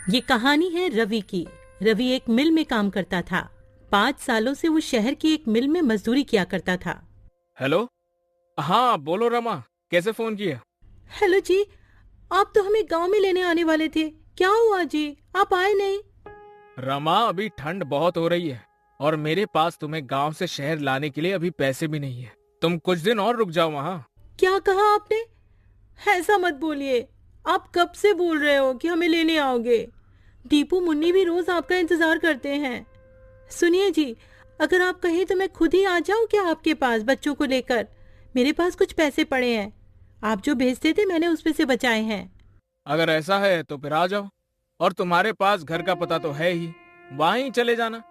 ये कहानी है रवि की। रवि एक मिल में काम करता था। 5 सालों से वो शहर की एक मिल में मजदूरी किया करता था। हेलो। हाँ बोलो रमा, कैसे फोन किया? हेलो जी, आप तो हमें गांव में लेने आने वाले थे, क्या हुआ जी, आप आए नहीं? रमा, अभी ठंड बहुत हो रही है और मेरे पास तुम्हें गांव से शहर लाने के लिए अभी पैसे भी नहीं है। तुम कुछ दिन और रुक जाओ वहाँ। क्या कहा आपने? ऐसा मत बोलिए। आप कब से बोल रहे हो कि हमें लेने आओगे? दीपू मुन्नी भी रोज आपका इंतजार करते हैं। सुनिए जी, अगर आप कहें तो मैं खुद ही आ जाऊं क्या आपके पास बच्चों को लेकर? मेरे पास कुछ पैसे पड़े हैं, आप जो भेजते थे मैंने उसमें से बचाए हैं। अगर ऐसा है तो फिर आ जाओ, और तुम्हारे पास घर का पता तो है ही, वहाँ ही चले जाना।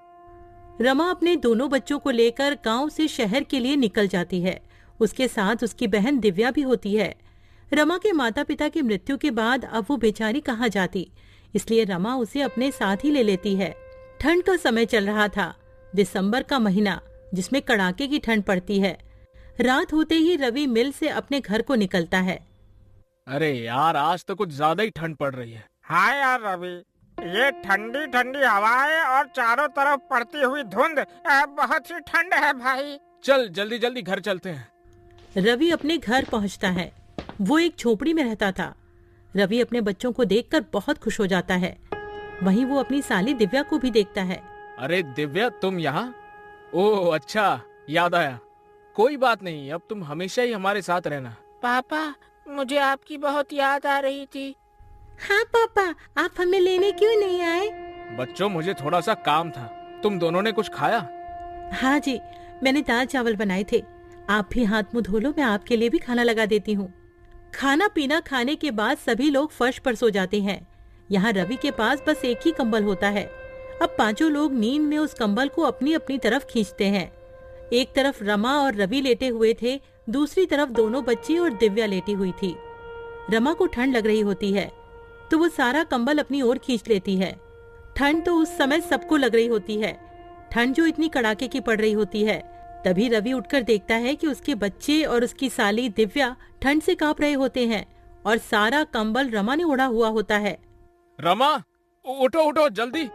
रमा अपने दोनों बच्चों को लेकर गांव से शहर के लिए निकल जाती है। उसके साथ उसकी बहन दिव्या भी होती है। रमा के माता पिता की मृत्यु के बाद अब वो बेचारी कहाँ जाती, इसलिए रमा उसे अपने साथ ही ले लेती है। ठंड का समय चल रहा था, दिसंबर का महीना, जिसमें कड़ाके की ठंड पड़ती है। रात होते ही रवि मिल से अपने घर को निकलता है। अरे यार, आज तो कुछ ज्यादा ही ठंड पड़ रही है। हाँ यार रवि, ये ठंडी ठंडी हवाएं और चारों तरफ पड़ती हुई धुंध बहुत ही ठंड है भाई। चल जल्दी जल्दी घर चलते हैं। रवि अपने घर पहुंचता है। वो एक झोपड़ी में रहता था। रवि अपने बच्चों को देखकर बहुत खुश हो जाता है। वहीं वो अपनी साली दिव्या को भी देखता है। अरे दिव्या, तुम यहाँ? ओह अच्छा, याद आया। कोई बात नहीं, अब तुम हमेशा ही हमारे साथ रहना। पापा, मुझे आपकी बहुत याद आ रही थी। हाँ पापा, आप हमें लेने क्यों नहीं आए? बच्चों, मुझे थोड़ा सा काम था। तुम दोनों ने कुछ खाया? हाँ जी, मैंने दाल चावल बनाए थे। आप भी हाथ मुंह धो लो, मैं आपके लिए भी खाना लगा देती हूँ। खाना पीना खाने के बाद सभी लोग फर्श पर सो जाते हैं। यहाँ रवि के पास बस एक ही कंबल होता है। अब पांचों लोग नींद में उस कंबल को अपनी अपनी तरफ खींचते हैं। एक तरफ रमा और रवि लेटे हुए थे, दूसरी तरफ दोनों बच्ची और दिव्या लेटी हुई थी। रमा को ठंड लग रही होती है तो वो सारा कंबल अपनी ओर खींच लेती है। ठंड तो उस समय सबको लग रही होती है, ठंड जो इतनी कड़ाके की पड़ रही होती है। तभी रवि उठकर देखता है कि उसके बच्चे और उसकी साली दिव्या ठंड से कांप रहे होते हैं और सारा कंबल रमा ने ओढ़ा हुआ होता है। रमा, उठो उठो जल्दी।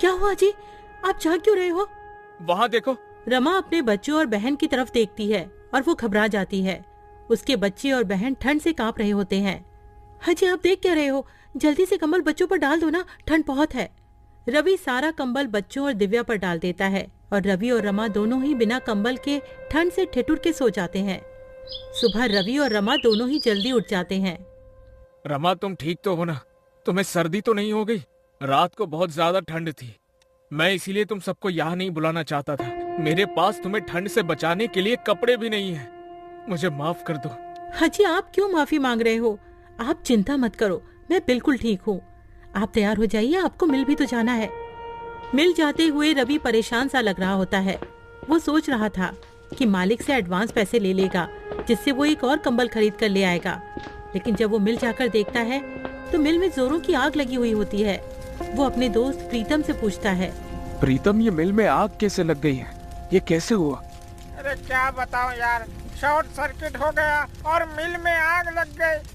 क्या हुआ जी, आप जाग क्यों रहे हो? वहाँ देखो। रमा अपने बच्चों और बहन की तरफ देखती है और वो घबरा जाती है। उसके बच्चे और बहन ठंड से कांप रहे होते हैं। हाजी, आप देख क्या रहे हो? जल्दी से कंबल बच्चों पर डाल दो ना, ठंड बहुत है। रवि सारा कंबल बच्चों और दिव्या पर डाल देता है और रवि और रमा दोनों ही बिना कंबल के ठंड से ठिठुर के सो जाते हैं। सुबह रवि और रमा दोनों ही जल्दी उठ जाते हैं। रमा, तुम ठीक तो हो ना? तुम्हें सर्दी तो नहीं हो गई? रात को बहुत ज्यादा ठंड थी, मैं इसीलिए तुम सबको यहाँ नहीं बुलाना चाहता था। मेरे पास तुम्हें ठंड से बचाने के लिए कपड़े भी नहीं है। मुझे माफ कर दो। हाजी, आप क्यों माफी मांग रहे हो? आप चिंता मत करो, मैं बिल्कुल ठीक हूँ। आप तैयार हो जाइए, आपको मिल भी तो जाना है। मिल जाते हुए रवि परेशान सा लग रहा होता है। वो सोच रहा था कि मालिक से एडवांस पैसे ले लेगा, जिससे वो एक और कंबल खरीद कर ले आएगा। लेकिन जब वो मिल जाकर देखता है तो मिल में जोरों की आग लगी हुई होती है। वो अपने दोस्त प्रीतम से पूछता है, प्रीतम, ये मिल में आग कैसे लग गई है? ये कैसे हुआ? अरे क्या बताऊं यार, शॉर्ट सर्किट हो गया और मिल में आग लग गई।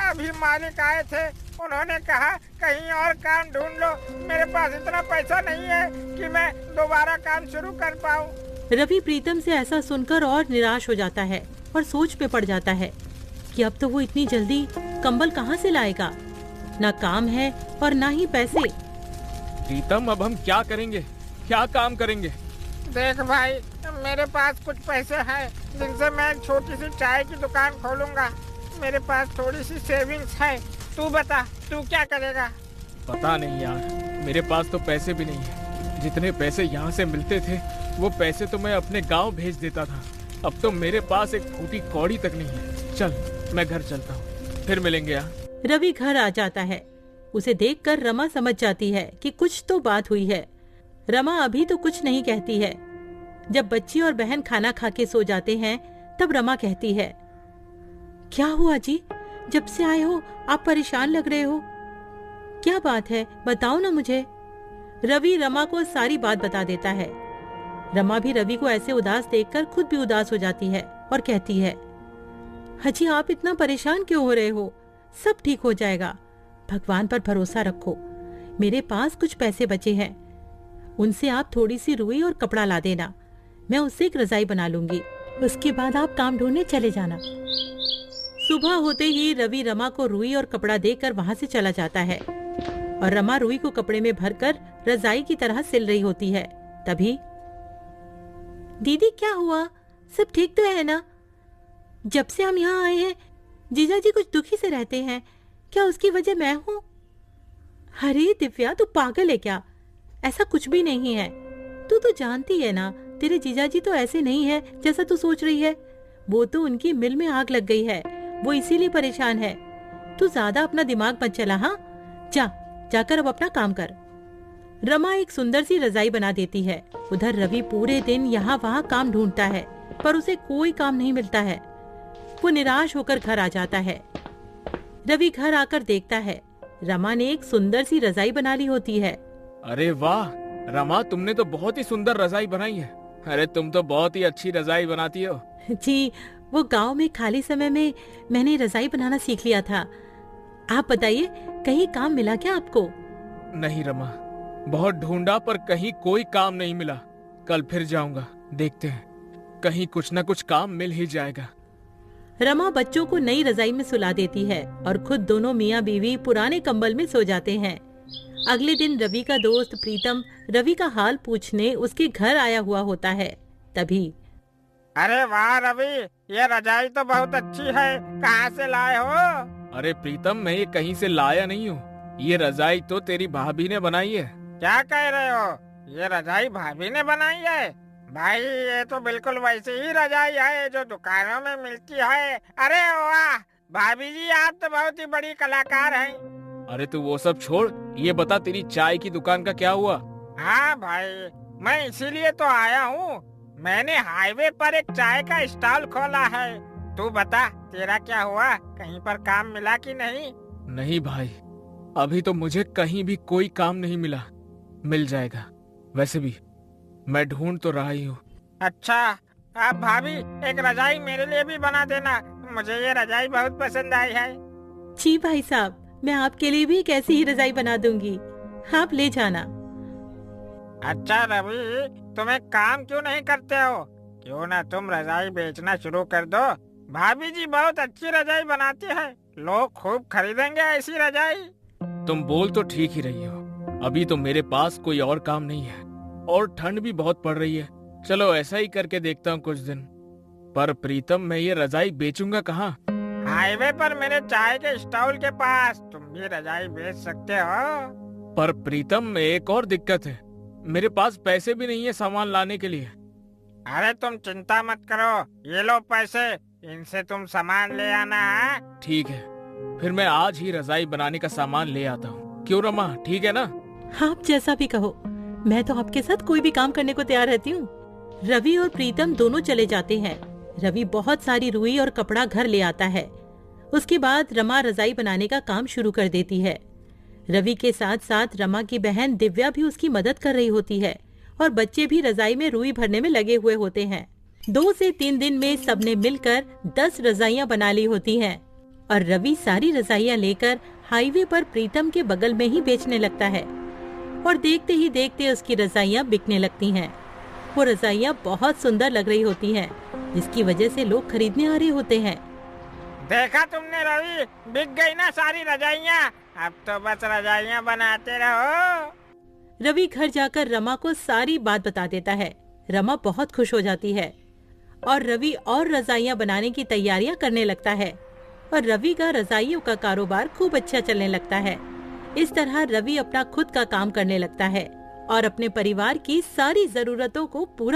अभी मालिक आए थे, उन्होंने कहा कहीं और काम ढूंढ लो। मेरे पास इतना पैसा नहीं है कि मैं दोबारा काम शुरू कर पाऊं। रवि प्रीतम से ऐसा सुनकर और निराश हो जाता है और सोच पे पड़ जाता है कि अब तो वो इतनी जल्दी कंबल कहाँ से लाएगा। ना काम है और ना ही पैसे। प्रीतम, अब हम क्या करेंगे? क्या काम करेंगे? देख भाई, मेरे पास कुछ पैसे हैं जिनसे मैं एक छोटी सी चाय की दुकान खोलूंगा। मेरे पास थोड़ी सी सेविंग्स है। तू बता, तू क्या करेगा? पता नहीं यार, मेरे पास तो पैसे भी नहीं है। जितने पैसे यहाँ से मिलते थे वो पैसे तो मैं अपने गांव भेज देता था। अब तो मेरे पास एक फूटी कौड़ी तक नहीं है। चल, मैं घर चलता हूँ, फिर मिलेंगे यार। रवि घर आ जाता है। उसे देखकर रमा समझ जाती है कि कुछ तो बात हुई है। रमा अभी तो कुछ नहीं कहती है। जब बच्ची और बहन खाना खा के सो जाते हैं तब रमा कहती है, क्या हुआ जी, जब से आए हो आप परेशान लग रहे हो, क्या बात है, बताओ ना मुझे। रवि रमा को सारी बात बता देता है। रमा भी रवि को ऐसे उदास देखकर खुद भी उदास हो जाती है और कहती है, हाजी, आप इतना परेशान क्यों हो रहे हो? सब ठीक हो जाएगा, भगवान पर भरोसा रखो। मेरे पास कुछ पैसे बचे हैं, उनसे आप थोड़ी सी रुई और कपड़ा ला देना। मैं उससे एक रजाई बना लूंगी, उसके बाद आप काम ढूंढने चले जाना। सुबह होते ही रवि रमा को रुई और कपड़ा देकर वहां से चला जाता है और रमा रुई को कपड़े में भरकर रजाई की तरह सिल रही होती है। तभी, दीदी क्या हुआ, सब ठीक तो है ना? जब से हम यहाँ आए हैं जीजा जी कुछ दुखी से रहते हैं, क्या उसकी वजह मैं हूँ? अरे दिव्या, तू पागल है क्या? ऐसा कुछ भी नहीं है। तू तो जानती है ना, तेरे जीजा जी तो ऐसे नहीं है जैसा तू सोच रही है। वो तो उनकी मिल में आग लग गई है, वो इसीलिए परेशान है। तू ज्यादा अपना दिमाग मत चला। हाँ, जाकर अब अपना काम कर। रमा एक सुंदर सी रजाई बना देती है। उधर रवि पूरे दिन यहाँ वहाँ काम ढूंढता है, पर उसे कोई काम नहीं मिलता है। वो निराश होकर घर आ जाता है। रवि घर आकर देखता है रमा ने एक सुंदर सी रजाई बना ली होती है। अरे वाह रमा, तुमने तो बहुत ही सुंदर रजाई बनाई है। अरे तुम तो बहुत ही अच्छी रजाई बनाती हो। जी, वो गांव में खाली समय में मैंने रजाई बनाना सीख लिया था। आप बताइए, कहीं काम मिला क्या आपको? नहीं रमा, बहुत ढूंढा पर कहीं कोई काम नहीं मिला। कल फिर जाऊंगा, देखते हैं कहीं कुछ न कुछ काम मिल ही जाएगा। रमा बच्चों को नई रजाई में सुला देती है और खुद दोनों मियाँ बीवी पुराने कंबल में सो जाते हैं। अगले दिन रवि का दोस्त प्रीतम रवि का हाल पूछने उसके घर आया हुआ होता है। तभी, अरे वाह रवि, ये रजाई तो बहुत अच्छी है, कहाँ से लाए हो? अरे प्रीतम, मैं ये कहीं से लाया नहीं हूँ। ये रजाई तो तेरी भाभी ने बनाई है। क्या कह रहे हो? ये रजाई भाभी ने बनाई है? भाई, ये तो बिल्कुल वैसी ही रजाई है जो दुकानों में मिलती है। अरे वाह भाभी जी, आप तो बहुत ही बड़ी कलाकार हैं। अरे तू वो सब छोड़, ये बता तेरी चाय की दुकान का क्या हुआ? हाँ भाई, मैं इसीलिए तो आया हूँ। मैंने हाईवे पर एक चाय का स्टॉल खोला है। तू बता, तेरा क्या हुआ? कहीं पर काम मिला कि नहीं? नहीं भाई, अभी तो मुझे कहीं भी कोई काम नहीं मिला। मिल जाएगा, वैसे भी मैं ढूंढ तो रहा ही हूँ। अच्छा, आप भाभी एक रजाई मेरे लिए भी बना देना, मुझे ये रजाई बहुत पसंद आई है। जी भाई साहब, मैं आपके लिए भी एक ऐसी ही रजाई बना दूंगी, आप ले जाना। अच्छा रवि, तुम एक काम क्यों नहीं करते हो? क्यों ना तुम रजाई बेचना शुरू कर दो। भाभी जी बहुत अच्छी रजाई बनाती है, लोग खूब खरीदेंगे ऐसी रजाई। तुम बोल तो ठीक ही रही हो, अभी तो मेरे पास कोई और काम नहीं है और ठंड भी बहुत पड़ रही है। चलो ऐसा ही करके देखता हूँ कुछ दिन। पर प्रीतम, मैं ये रजाई बेचूंगा कहाँ? हाईवे पर मेरे चाय के स्टॉल के पास तुम भी रजाई बेच सकते हो। पर प्रीतम, एक और दिक्कत है, मेरे पास पैसे भी नहीं है सामान लाने के लिए। अरे तुम चिंता मत करो, ये लो पैसे, इनसे तुम सामान ले आना है। ठीक है, फिर मैं आज ही रजाई बनाने का सामान ले आता हूँ। क्यों रमा, ठीक है ना? आप जैसा भी कहो, मैं तो आपके साथ कोई भी काम करने को तैयार रहती हूँ। रवि और प्रीतम दोनों चले जाते हैं। रवि बहुत सारी रुई और कपड़ा घर ले आता है। उसके बाद रमा रजाई बनाने का काम शुरू कर देती है। रवि के साथ साथ रमा की बहन दिव्या भी उसकी मदद कर रही होती है और बच्चे भी रजाई में रुई भरने में लगे हुए होते हैं। 2 से 3 दिन में सबने मिलकर 10 रजाइयां बना ली होती हैं और रवि सारी रजाइयां लेकर हाईवे पर प्रीतम के बगल में ही बेचने लगता है और देखते ही देखते उसकी रजाइयां बिकने लगती हैं। वो रजाइयां बहुत सुंदर लग रही होती हैं, जिसकी वजह से लोग खरीदने आ रहे होते हैं। देखा तुमने रवि, बिक गई ना सारी रजाइयाँ। अब तो बस रजाइयाँ बनाते रहो। रवि घर जाकर रमा को सारी बात बता देता है। रमा बहुत खुश हो जाती है और रवि और रजाइयां बनाने की तैयारियां करने लगता है और रवि का रजाइयों का कारोबार खूब अच्छा चलने लगता है। इस तरह रवि अपना खुद का काम करने लगता है और अपने परिवार की सारी जरूरतों को पूरा